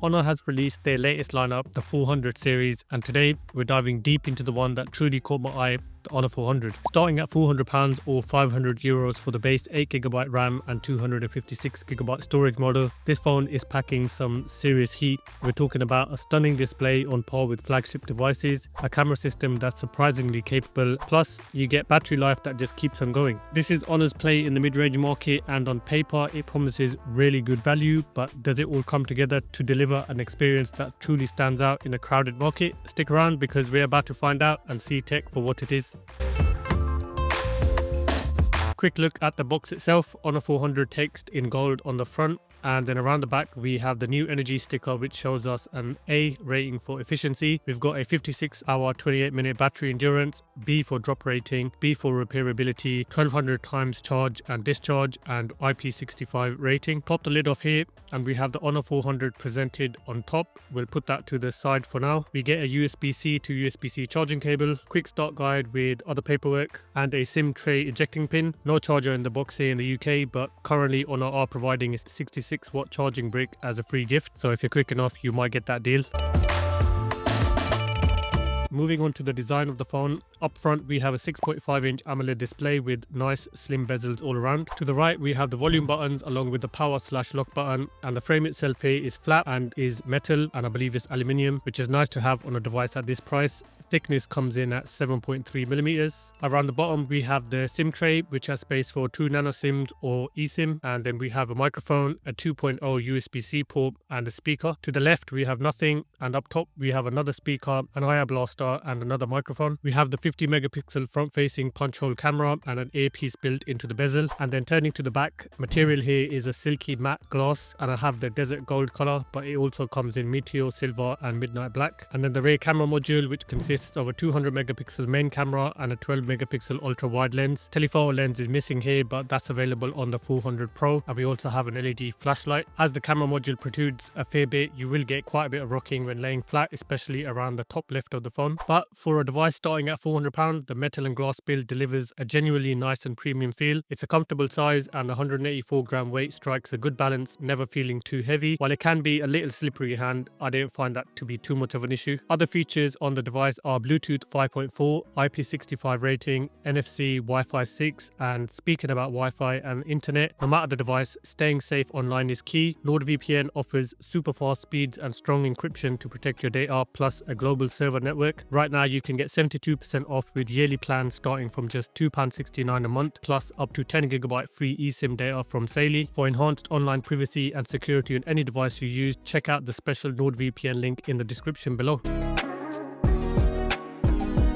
Honor has released their latest lineup, the 400 series, and today we're diving deep into the one that truly caught my eye, the Honor 400. Starting at £400 or €500 for the base 8GB RAM and 256GB storage model, this phone is packing some serious heat. We're talking about a stunning display on par with flagship devices, a camera system that's surprisingly capable, plus you get battery life that just keeps on going. This is Honor's play in the mid-range market, and on paper it promises really good value, but does it all come together to deliver an experience that truly stands out in a crowded market? Stick around because we're about to find out and see tech for what it is. Quick look at the box itself. Honor 400 text in gold on the front, and then around the back we have the new energy sticker, which shows us an A rating for efficiency. We've got a 56-hour 28-minute battery endurance, B for drop rating, B for repairability, 1200 times charge and discharge, and IP65 rating. Pop the lid off here and we have the Honor 400 presented on top. We'll put that to the side for now. We get a USB-C to USB-C charging cable, quick start guide with other paperwork, and a SIM tray ejecting pin. No charger in the box here in the UK, but currently Honor are providing a 66-watt charging brick as a free gift, so if you're quick enough you might get that deal. Moving on to the design of the phone. Up front we have a 6.5-inch AMOLED display with nice slim bezels all around. To the right we have the volume buttons along with the power/lock button, and the frame itself here is flat and is metal, and I believe it's aluminium, which is nice to have on a device at this price. Thickness comes in at 7.3mm. Around the bottom we have the SIM tray, which has space for 2 nano SIMs or eSIM, and then we have a microphone, a 2.0 USB-C port, and a speaker. To the left we have nothing, and up top we have another speaker, an IR blaster, and another microphone. We have the 50 megapixel front facing punch hole camera and an earpiece built into the bezel. And then turning to the back, material here is a silky matte glass, and I have the desert gold color, but it also comes in meteor silver and midnight black. And then the rear camera module, which consists of a 200 megapixel main camera and a 12 megapixel ultra wide lens. Telephoto lens is missing here, but that's available on the 400 Pro, and we also have an LED flashlight. As the camera module protrudes a fair bit, you will get quite a bit of rocking when laying flat, especially around the top left of the phone. But for a device starting at £400, the metal and glass build delivers a genuinely nice and premium feel. It's a comfortable size, and the 184 gram weight strikes a good balance, never feeling too heavy. While it can be a little slippery hand, I didn't find that to be too much of an issue. Other features on the device are Bluetooth 5.4, IP65 rating, NFC, Wi-Fi 6, and speaking about Wi-Fi and internet, no matter the device, staying safe online is key. NordVPN offers super fast speeds and strong encryption to protect your data, plus a global server network. Right now you can get 72% off with yearly plans starting from just £2.69 a month, plus up to 10GB free eSIM data from Saley. For enhanced online privacy and security on any device you use, check out the special NordVPN link in the description below.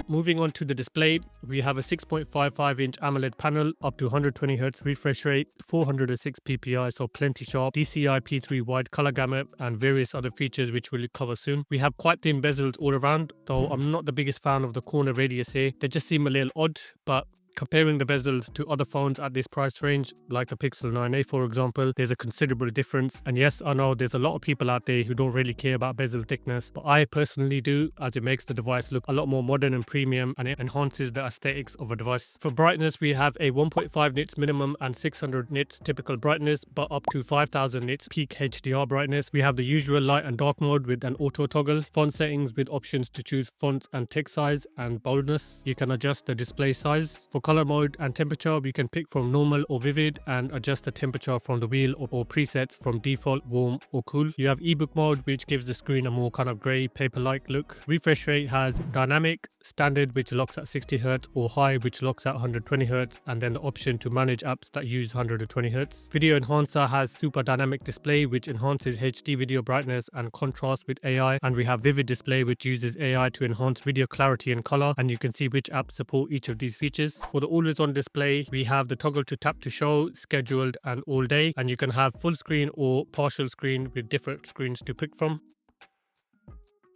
Moving on to the display, we have a 6.55-inch AMOLED panel, up to 120Hz refresh rate, 406 ppi, so plenty sharp, DCI P3 wide color gamut, and various other features which we'll cover soon. We have quite thin bezels all around, though I'm not the biggest fan of the corner radius here. They just seem a little odd, but comparing the bezels to other phones at this price range, like the Pixel 9a for example, there's a considerable difference. And yes, I know there's a lot of people out there who don't really care about bezel thickness, but I personally do, as it makes the device look a lot more modern and premium, and it enhances the aesthetics of a device. For brightness, we have a 1.5 nits minimum and 600 nits typical brightness, but up to 5000 nits peak HDR brightness. We have the usual light and dark mode with an auto toggle, font settings with options to choose fonts and text size and boldness. You can adjust the display size. For color mode and temperature, we can pick from normal or vivid and adjust the temperature from the wheel or presets from default, warm or cool. You have ebook mode, which gives the screen a more kind of grey paper-like look. Refresh rate has dynamic, standard, which locks at 60Hz, or high, which locks at 120Hz, and then the option to manage apps that use 120Hz. Video enhancer has super dynamic display, which enhances HD video brightness and contrast with AI, and we have vivid display, which uses AI to enhance video clarity and color, and you can see which apps support each of these features. For the always on display, we have the toggle to tap to show, scheduled, and all day, and you can have full screen or partial screen with different screens to pick from.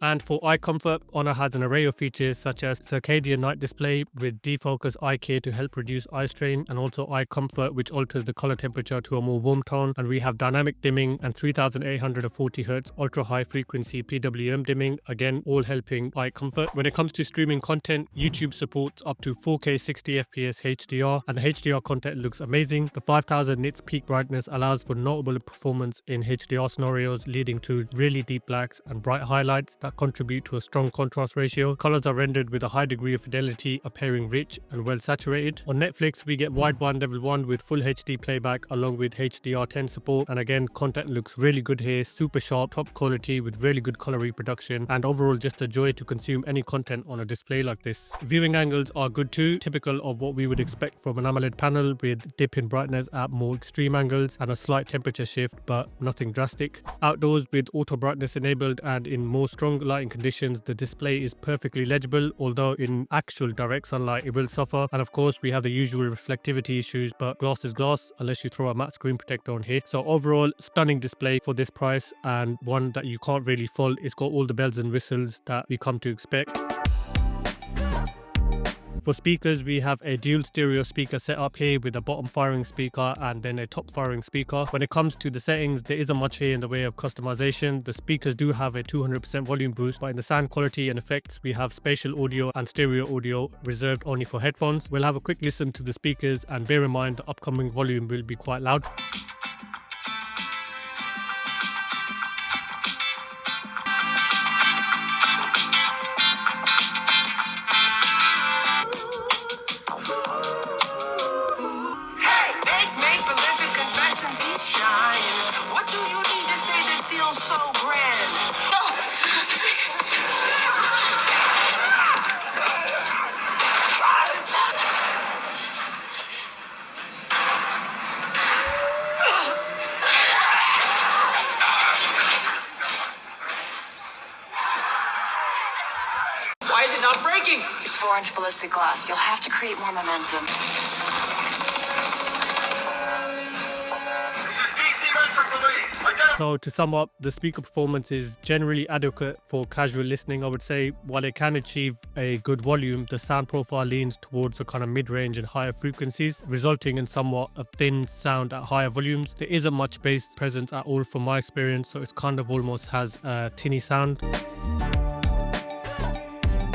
And for eye comfort, Honor has an array of features such as circadian night display with defocus eye care to help reduce eye strain, and also eye comfort, which alters the color temperature to a more warm tone. And we have dynamic dimming and 3840 Hz ultra high frequency PWM dimming, again all helping eye comfort. When it comes to streaming content, YouTube supports up to 4K 60 FPS HDR, and the HDR content looks amazing. The 5000 nits peak brightness allows for notable performance in HDR scenarios, leading to really deep blacks and bright highlights that contribute to a strong contrast ratio. Colors are rendered with a high degree of fidelity, appearing rich and well saturated. On Netflix, we get wideband level 1 with full HD playback along with HDR10 support, and again content looks really good here, super sharp, top quality with really good color reproduction, and overall just a joy to consume any content on a display like this. Viewing angles are good too, typical of what we would expect from an AMOLED panel, with dip in brightness at more extreme angles and a slight temperature shift, but nothing drastic. Outdoors with auto brightness enabled and in more strong lighting conditions, the display is perfectly legible, although in actual direct sunlight it will suffer. And of course we have the usual reflectivity issues, but glass is glass unless you throw a matte screen protector on here. So overall, stunning display for this price, and one that you can't really fault. It's got all the bells and whistles that we come to expect. For speakers, we have a dual stereo speaker setup here with a bottom firing speaker and then a top firing speaker. When it comes to the settings, there isn't much here in the way of customization. The speakers do have a 200% volume boost, but in the sound quality and effects, we have spatial audio and stereo audio reserved only for headphones. We'll have a quick listen to the speakers, and bear in mind the upcoming volume will be quite loud. Why is it not breaking? It's 4-inch ballistic glass. You'll have to create more momentum. So to sum up, the speaker performance is generally adequate for casual listening, I would say. While it can achieve a good volume, the sound profile leans towards the kind of mid-range and higher frequencies, resulting in somewhat a thin sound at higher volumes. There isn't much bass presence at all from my experience, so it's kind of almost has a tinny sound.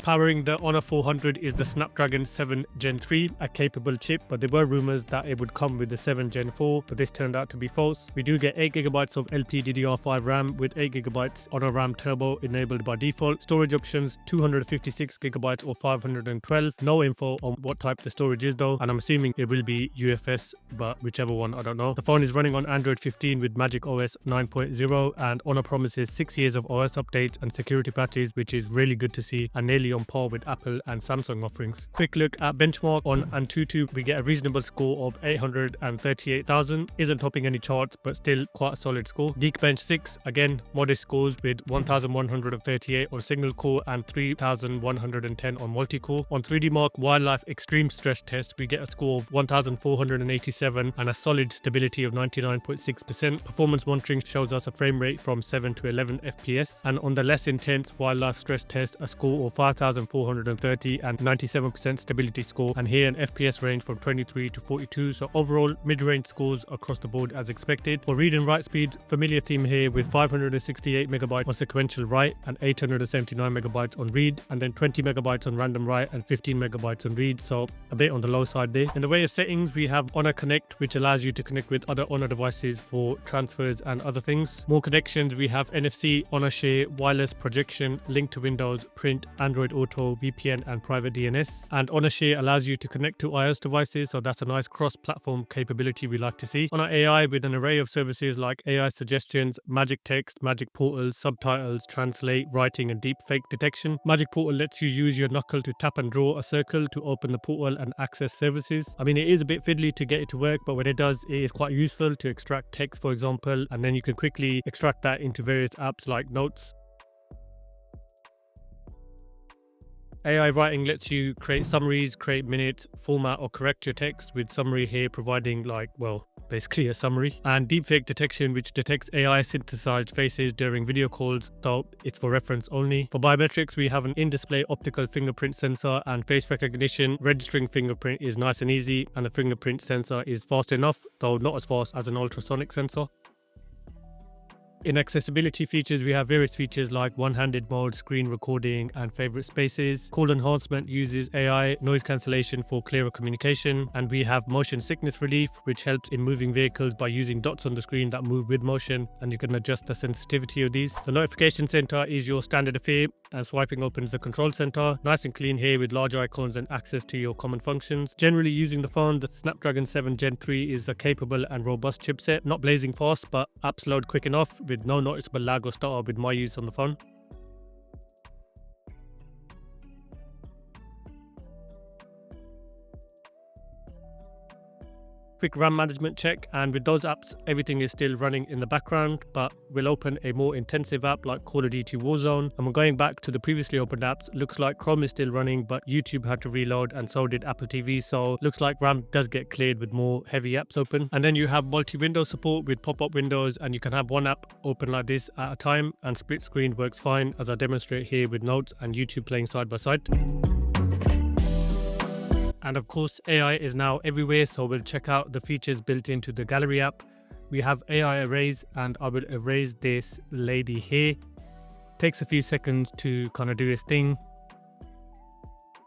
Powering the Honor 400 is the Snapdragon 7 Gen 3, a capable chip, but there were rumors that it would come with the 7 Gen 4, but this turned out to be false. We do get 8GB of LPDDR5 RAM with 8GB Honor RAM Turbo enabled by default. Storage options 256GB or 512. No info on what type the storage is though, and I'm assuming it will be UFS, but whichever one, I don't know. The phone is running on Android 15 with Magic OS 9.0, and Honor promises 6 years of OS updates and security patches, which is really good to see, and nearly on par with Apple and Samsung offerings. Quick look at benchmark on Antutu. We get a reasonable score of 838,000. Isn't topping any charts, but still quite a solid score. Geekbench 6, again modest scores with 1,138 on single core and 3,110 on multi-core. On 3D Mark Wildlife Extreme Stress Test, we get a score of 1,487 and a solid stability of 99.6%. Performance monitoring shows us a frame rate from 7 to 11 FPS, and on the less intense Wildlife Stress Test, a score of 5,430 and 97% stability score, and here an FPS range from 23 to 42. So overall mid-range scores across the board as expected. For read and write speed, familiar theme here with 568 MB on sequential write and 879 MB on read, and then 20 MB on random write and 15 MB on read, so a bit on the low side there. In the way of settings, we have Honor Connect, which allows you to connect with other Honor devices for transfers and other things. More connections, we have NFC, Honor Share, wireless projection, link to Windows, print, Android Auto, VPN and private DNS. And Honor Share allows you to connect to iOS devices, so that's a nice cross-platform capability we like to see. Honor AI with an array of services like AI suggestions, magic text, magic portals, subtitles, translate, writing and deep fake detection. Magic Portal lets you use your knuckle to tap and draw a circle to open the portal and access services. I mean, it is a bit fiddly to get it to work, but when it does, it is quite useful to extract text, for example, and then you can quickly extract that into various apps like Notes. AI writing lets you create summaries, create minute, format or correct your text, with summary here providing basically a summary. And deepfake detection, which detects AI synthesized faces during video calls, though it's for reference only. For biometrics, we have an in-display optical fingerprint sensor and face recognition. Registering fingerprint is nice and easy, and the fingerprint sensor is fast enough, though not as fast as an ultrasonic sensor. In accessibility features, we have various features like one-handed mode, screen recording, and favorite spaces. Call enhancement uses AI, noise cancellation for clearer communication, and we have motion sickness relief, which helps in moving vehicles by using dots on the screen that move with motion, and you can adjust the sensitivity of these. The notification center is your standard affair, and swiping opens the control center. Nice and clean here with large icons and access to your common functions. Generally using the phone, the Snapdragon 7 Gen 3 is a capable and robust chipset, not blazing fast, but apps load quick enough with no noticeable lag or stutter with my use on the phone. Quick RAM management check, and with those apps everything is still running in the background, but we'll open a more intensive app like Call of Duty Warzone, and we're going back to the previously opened apps. Looks like Chrome is still running, but YouTube had to reload and so did Apple TV, so looks like RAM does get cleared with more heavy apps open. And then you have multi-window support with pop-up windows, and you can have one app open like this at a time, and split screen works fine, as I demonstrate here with Notes and YouTube playing side by side. And of course, AI is now everywhere, so we'll check out the features built into the Gallery app. We have AI erase, and I will erase this lady here. Takes a few seconds to kind of do its thing.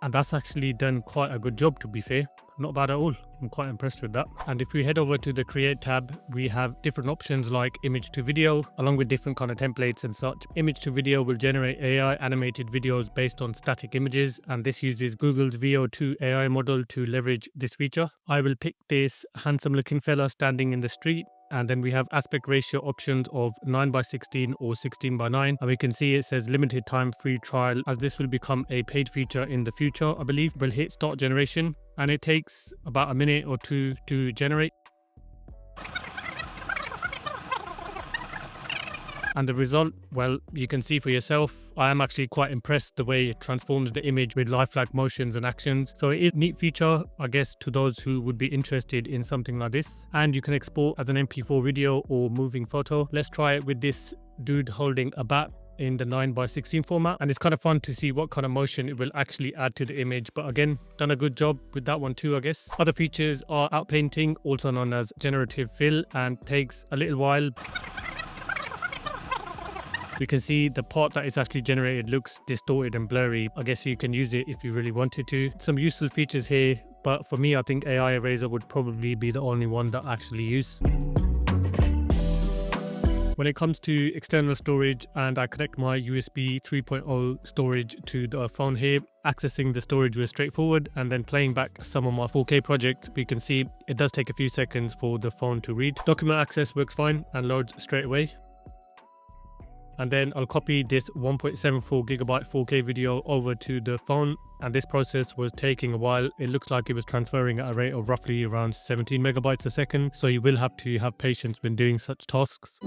And that's actually done quite a good job, to be fair. Not bad at all. I'm quite impressed with that. And if we head over to the Create tab, we have different options like image to video, along with different kind of templates and such. Image to video will generate AI animated videos based on static images, and this uses Google's VO2 AI model to leverage this feature. I will pick this handsome looking fella standing in the street. And then we have aspect ratio options of 9:16 or 16:9, and we can see it says limited time free trial, as this will become a paid feature in the future, I believe. We'll hit start generation, and it takes about a minute or two to generate. And the result, well, you can see for yourself. I am actually quite impressed the way it transforms the image with lifelike motions and actions. So it is a neat feature, I guess, to those who would be interested in something like this. And you can export as an MP4 video or moving photo. Let's try it with this dude holding a bat in the 9:16 format, and it's kind of fun to see what kind of motion it will actually add to the image. But again, done a good job with that one too, I guess. Other features are outpainting, also known as generative fill, and takes a little while. We can see the part that is actually generated looks distorted and blurry. I guess you can use it if you really wanted to. Some useful features here, but for me, I think AI Eraser would probably be the only one that I actually use. When it comes to external storage, and I connect my USB 3.0 storage to the phone here, accessing the storage was straightforward, and then playing back some of my 4K projects, we can see it does take a few seconds for the phone to read. Document access works fine and loads straight away. And then I'll copy this 1.74 gigabyte 4K video over to the phone, and this process was taking a while. It looks like it was transferring at a rate of roughly around 17 megabytes a second, so you will have to have patience when doing such tasks.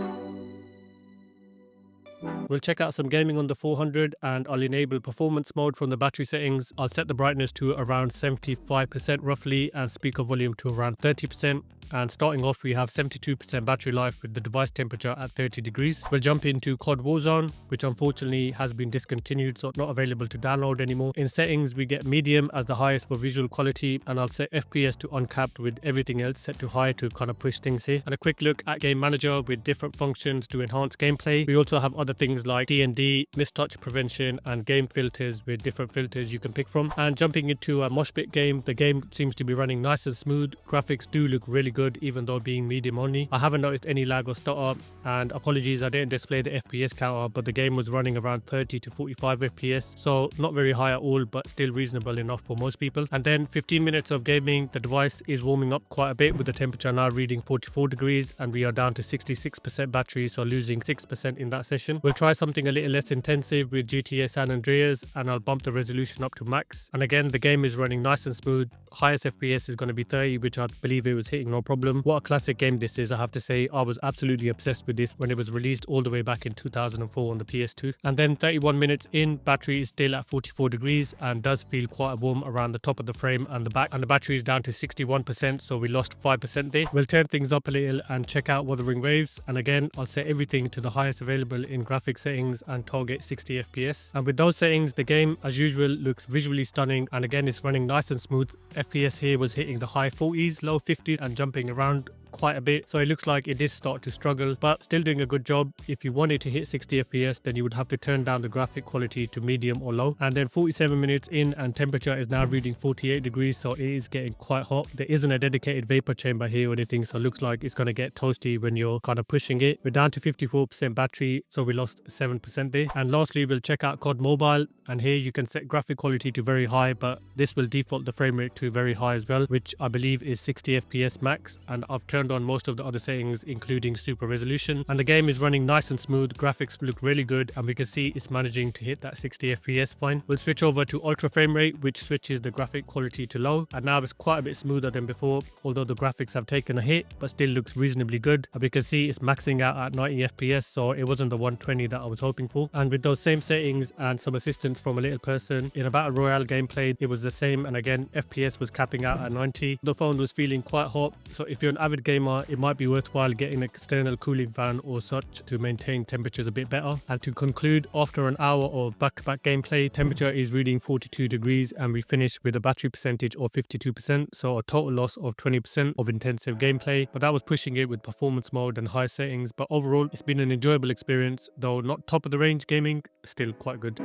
We'll check out some gaming on the 400, and I'll enable performance mode from the battery settings. I'll set the brightness to around 75% roughly, and speaker volume to around 30%. And starting off, we have 72% battery life with the device temperature at 30 degrees. We'll jump into COD Warzone, which unfortunately has been discontinued, so not available to download anymore. In settings, we get medium as the highest for visual quality, and I'll set FPS to uncapped with everything else set to high to kind of push things here. And a quick look at Game Manager with different functions to enhance gameplay. We also have other things like D&D, mistouch prevention, and game filters with different filters you can pick from. And jumping into a mosh pit game, the game seems to be running nice and smooth. Graphics do look really good, even though being medium only. I haven't noticed any lag or stutter, and apologies I didn't display the FPS counter, but the game was running around 30 to 45 FPS, so not very high at all, but still reasonable enough for most people. And then 15 minutes of gaming, the device is warming up quite a bit, with the temperature now reading 44 degrees, and we are down to 66% battery, so losing 6% in that session. resolution. We'll try something a little less intensive with GTA San Andreas, and I'll bump the resolution up to max. And again, the game is running nice and smooth. Highest FPS is going to be 30, which I believe it was hitting no problem. What a classic game this is, I have to say. I was absolutely obsessed with this when it was released all the way back in 2004 on the PS2. And then 31 minutes in, battery is still at 44 degrees and does feel quite warm around the top of the frame and the back. And the battery is down to 61%, so we lost 5% there. We'll turn things up a little and check out Wuthering Waves. And again, I'll set everything to the highest available in graphic settings and target 60 FPS. And with those settings, the game, as usual, looks visually stunning. And again, it's running nice and smooth. FPS here was hitting the high 40s, low 50s, and jumping around quite a bit, so it looks like it did start to struggle, but still doing a good job. If you wanted to hit 60 FPS, then you would have to turn down the graphic quality to medium or low. And then 47 minutes in, and temperature is now reading 48 degrees, so it is getting quite hot. There isn't a dedicated vapor chamber here or anything, so it looks like it's going to get toasty when you're kind of pushing it. We're down to 54% battery, so we lost 7% there. And lastly, we'll check out COD Mobile, and here you can set graphic quality to very high, but this will default the frame rate to very high as well, which I believe is 60 FPS max. And I've turned on most of the other settings, including super resolution, and the game is running nice and smooth. Graphics look really good, and we can see it's managing to hit that 60 FPS fine. We'll switch over to ultra frame rate, which switches the graphic quality to low, and now it's quite a bit smoother than before, although the graphics have taken a hit, but still looks reasonably good. And we can see it's maxing out at 90 FPS, so it wasn't the 120 that I was hoping for. And with those same settings and some assistance from a little person in a battle royale gameplay, it was the same, and again FPS was capping out at 90. The phone was feeling quite hot, so if you're an avid gamer, it might be worthwhile getting an external cooling fan or such to maintain temperatures a bit better. And to conclude, after an hour of back-to-back gameplay, temperature is reading 42 degrees, and we finished with a battery percentage of 52%, so a total loss of 20% of intensive gameplay. But that was pushing it with performance mode and high settings. But overall, it's been an enjoyable experience, though not top of the range gaming, still quite good.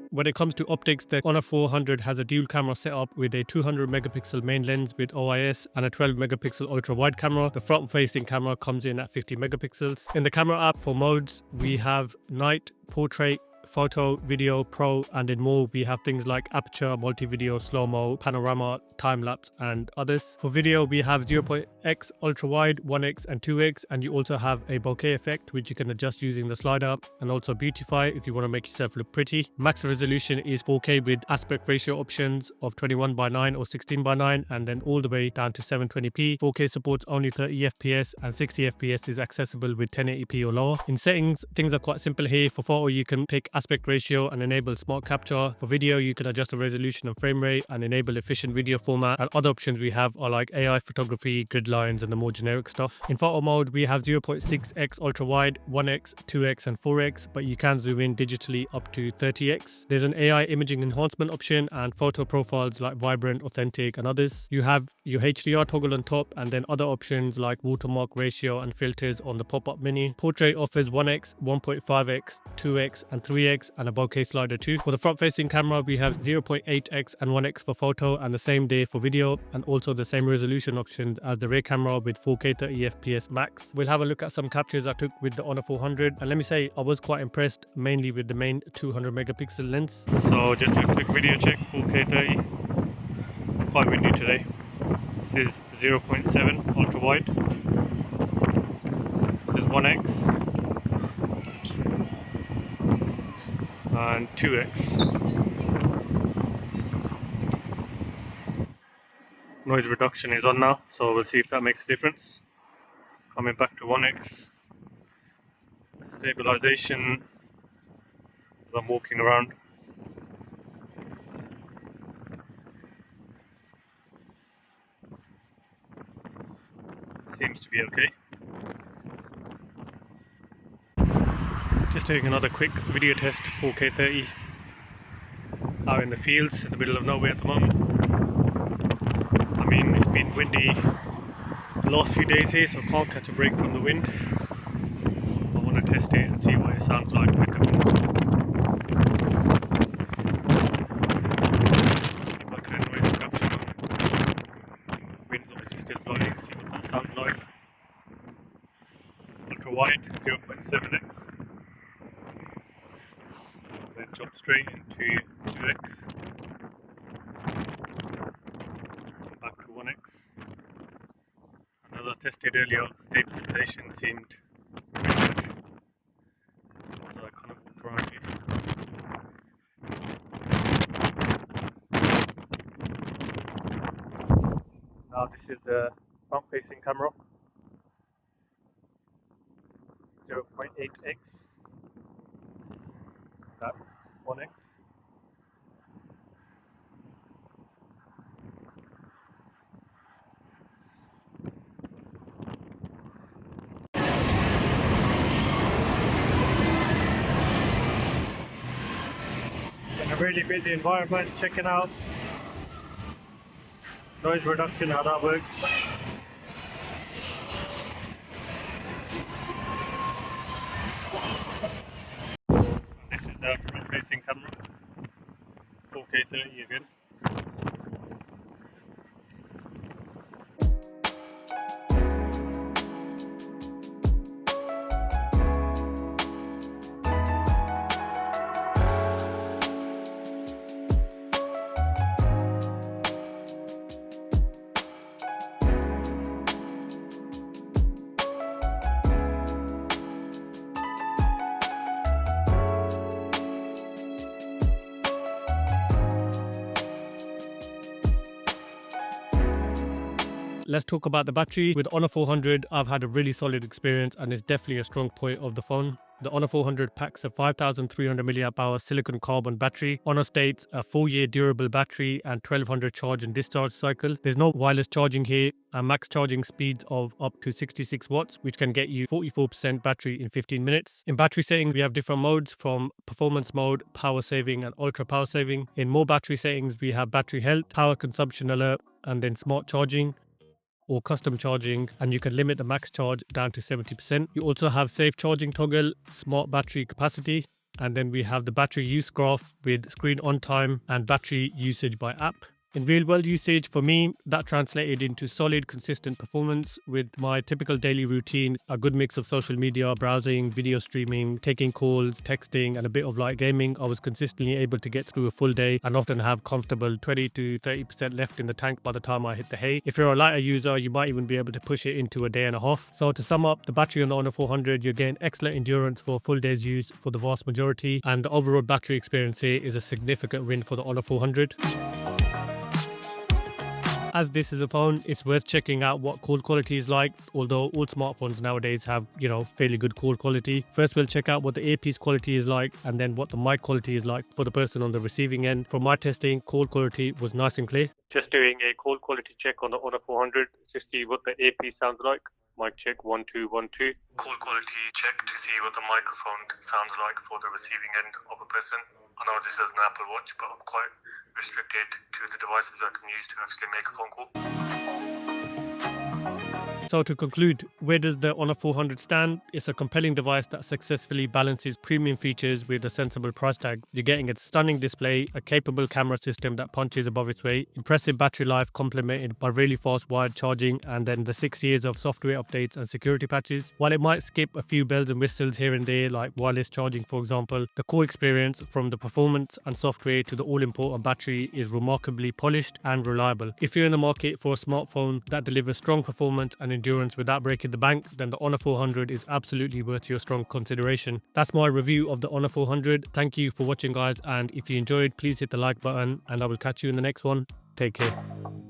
When it comes to optics, the Honor 400 has a dual camera setup with a 200 megapixel main lens with OIS and a 12 megapixel ultra wide camera. The front facing camera comes in at 50 megapixels. In the camera app for modes, we have night, portrait, photo, video, pro, and in more we have things like aperture, multi-video, slow-mo, panorama, time-lapse, and others. For video, we have 0.x, ultra-wide, 1x, and 2x, and you also have a bokeh effect which you can adjust using the slider, and also beautify if you want to make yourself look pretty. Max resolution is 4K with aspect ratio options of 21:9 or 16:9, and then all the way down to 720p. 4K supports only 30 FPS, and 60 FPS is accessible with 1080p or lower. In settings, things are quite simple here. For photo, you can pick aspect ratio and enable smart capture. For video, you can adjust the resolution and frame rate and enable efficient video format. And other options we have are like AI photography, grid lines, and the more generic stuff. In photo mode, we have 0.6x ultra wide, 1x, 2x, and 4x, but you can zoom in digitally up to 30x. There's an AI imaging enhancement option and photo profiles like vibrant, authentic, and others. You have your HDR toggle on top, and then other options like watermark ratio and filters on the pop-up menu. Portrait offers 1x, 1.5x, 2x, and 3x, and a bokeh slider too. For the front-facing camera, we have 0.8x and 1x for photo, and the same day for video, and also the same resolution options as the rear camera with 4K 30 FPS max. We'll have a look at some captures I took with the Honor 400, and let me say I was quite impressed, mainly with the main 200 megapixel lens. So just a quick video check, 4K 30. It's quite windy today. This is 0.7 ultra wide. This is 1x. And 2x. Noise reduction is on now, so we'll see if that makes a difference. Coming back to 1x. Stabilization as I'm walking around. Seems to be okay. Just taking another quick video test, 4K 30, out in the fields in the middle of nowhere at the moment. I mean, it's been windy the last few days here, so I can't catch a break from the wind. I want to test it and see what it sounds like with the wind. If I turn noise reduction on, wind's obviously still blowing, see what that sounds like. Ultra wide, 0.7x. Then jump straight into 2x, back to 1x, and as I tested earlier, stabilization seemed really good. Now this is the front facing camera, 0.8x, that's 1x. In a really busy environment, checking out noise reduction, how that works. This is the front facing camera, 4K 30 again. Let's talk about the battery. With Honor 400, I've had a really solid experience and it's definitely a strong point of the phone. The Honor 400 packs a 5,300 mAh silicon carbon battery. Honor states a 4-year durable battery and 1200 charge and discharge cycle. There's no wireless charging here and max charging speeds of up to 66 watts, which can get you 44% battery in 15 minutes. In battery settings, we have different modes from performance mode, power saving and ultra power saving. In more battery settings, we have battery health, power consumption alert, and then smart charging or custom charging, and you can limit the max charge down to 70%. You also have safe charging toggle, smart battery capacity, and then we have the battery use graph with screen on time and battery usage by app. In real world usage, for me, that translated into solid, consistent performance with my typical daily routine, a good mix of social media, browsing, video streaming, taking calls, texting, and a bit of light gaming. I was consistently able to get through a full day and often have comfortable 20 to 30% left in the tank by the time I hit the hay. If you're a lighter user, you might even be able to push it into a day and a half. So to sum up, the battery on the Honor 400, you're getting excellent endurance for a full day's use for the vast majority, and the overall battery experience here is a significant win for the Honor 400. As this is a phone, it's worth checking out what call quality is like, although all smartphones nowadays have, fairly good call quality. First, we'll check out what the earpiece quality is like and then what the mic quality is like for the person on the receiving end. For my testing, call quality was nice and clear. Just doing a call quality check on the Honor 400 to see what the earpiece sounds like. Mic check 1 2 1 2. Call quality check to see what the microphone sounds like for the receiving end of a person. I know this is an Apple Watch, but I'm quite restricted to the devices I can use to actually make a phone call. So to conclude, where does the Honor 400 stand? It's a compelling device that successfully balances premium features with a sensible price tag. You're getting a stunning display, a capable camera system that punches above its weight, impressive battery life complemented by really fast wired charging, and then the 6 years of software updates and security patches. While it might skip a few bells and whistles here and there, like wireless charging for example, the core experience from the performance and software to the all-important battery is remarkably polished and reliable. If you're in the market for a smartphone that delivers strong performance and endurance without breaking the bank, then the Honor 400 is absolutely worth your strong consideration. That's my review of the Honor 400. Thank you for watching guys, and if you enjoyed, please hit the like button and I will catch you in the next one. Take care.